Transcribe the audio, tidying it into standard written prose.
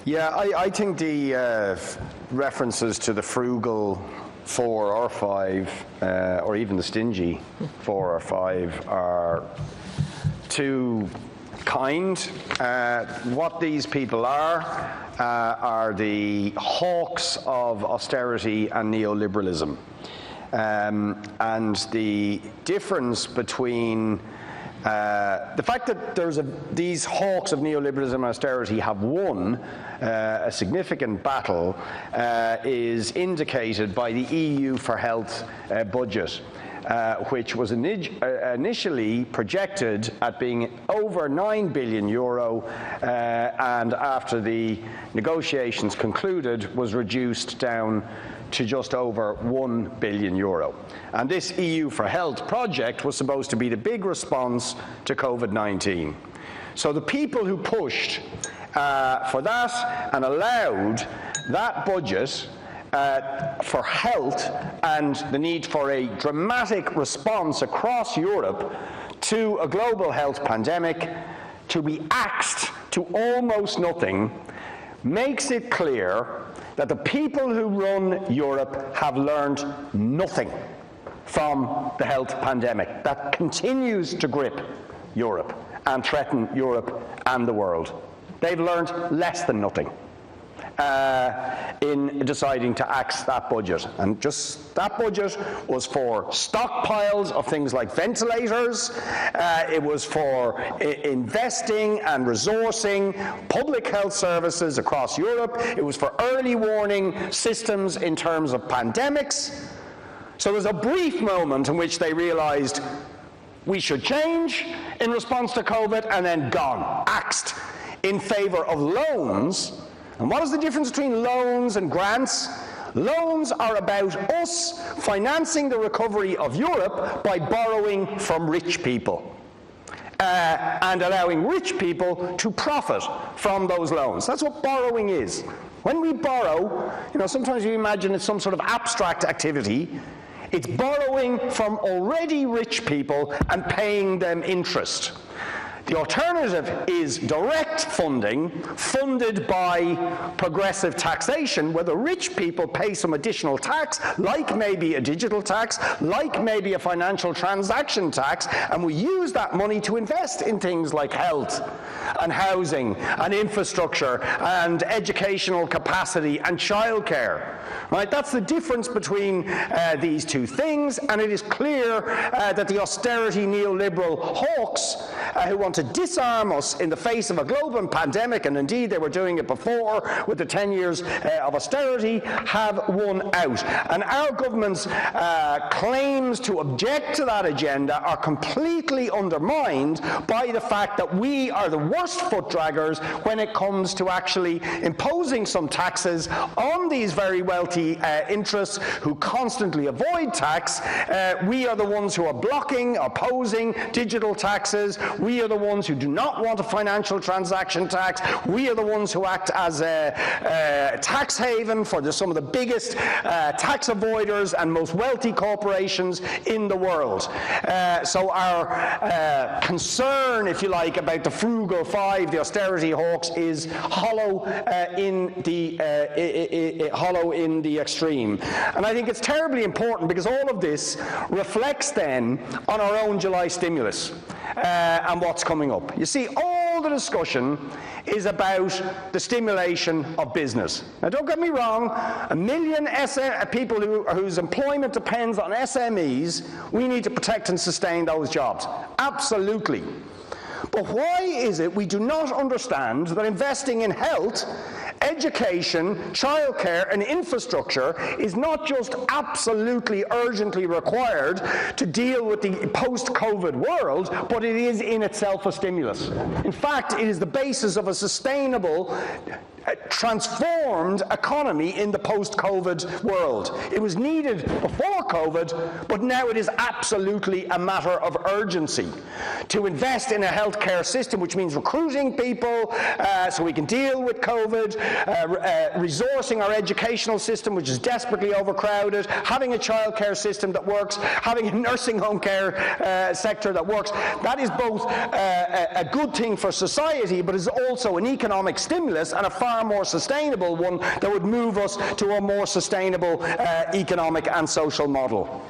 Yeah, I think the references to the frugal 4 or 5, or even the stingy 4 or 5, are too kind. What these people are the hawks of austerity and neoliberalism. And the difference between the fact that these hawks of neoliberalism and austerity have won a significant battle is indicated by the EU for Health budget, which was initially projected at being over €9 billion, and after the negotiations concluded was reduced down to just over €1 billion. And this EU for Health project was supposed to be the big response to COVID-19. So the people who pushed for that and allowed that budget for health and the need for a dramatic response across Europe to a global health pandemic to be axed to almost nothing makes it clear that the people who run Europe have learned nothing from the health pandemic that continues to grip Europe and threaten Europe and the world. They've learned less than nothing in deciding to axe that budget. And just that budget was for stockpiles of things like ventilators, it was for investing and resourcing public health services across Europe, it was for early warning systems in terms of pandemics. So there was a brief moment in which they realized we should change in response to COVID, and then gone, axed in favor of loans. And what is the difference between loans and grants? Loans are about us financing the recovery of Europe by borrowing from rich people and allowing rich people to profit from those loans. That's what borrowing is. When we borrow, sometimes you imagine it's some sort of abstract activity. It's borrowing from already rich people and paying them interest. The alternative is direct funding, funded by progressive taxation, where the rich people pay some additional tax, like maybe a digital tax, like maybe a financial transaction tax, and we use that money to invest in things like health and housing and infrastructure and educational capacity and childcare. Right? That's the difference between these two things, and it is clear that the austerity neoliberal hawks who want to disarm us in the face of a global pandemic, and indeed they were doing it before with the 10 years of austerity, have won out. And our government's claims to object to that agenda are completely undermined by the fact that we are the worst foot draggers when it comes to actually imposing some taxes on these very wealthy interests who constantly avoid tax. We are the ones who are blocking, opposing digital taxes. We are the ones who do not want a financial transaction tax. We are the ones who act as a tax haven for some of the biggest tax avoiders and most wealthy corporations in the world. So our concern, if you like, about the frugal 5, the austerity hawks, is hollow in the extreme. And I think it's terribly important, because all of this reflects then on our own July stimulus and what's coming up. You see, all the discussion is about the stimulation of business. Now, don't get me wrong, 1 million people whose employment depends on SMEs, we need to protect and sustain those jobs. Absolutely. But why is it we do not understand that investing in health, education, childcare and infrastructure is not just absolutely urgently required to deal with the post-COVID world, but it is in itself a stimulus. In fact, it is the basis of a sustainable, transformed economy in the post-COVID world. It was needed before COVID, but now it is absolutely a matter of urgency to invest in a healthcare system, which means recruiting people so we can deal with COVID, resourcing our educational system, which is desperately overcrowded, having a childcare system that works, having a nursing home care sector that works. That is both a good thing for society, but is also an economic stimulus and a far far more sustainable one that would move us to a more sustainable economic and social model.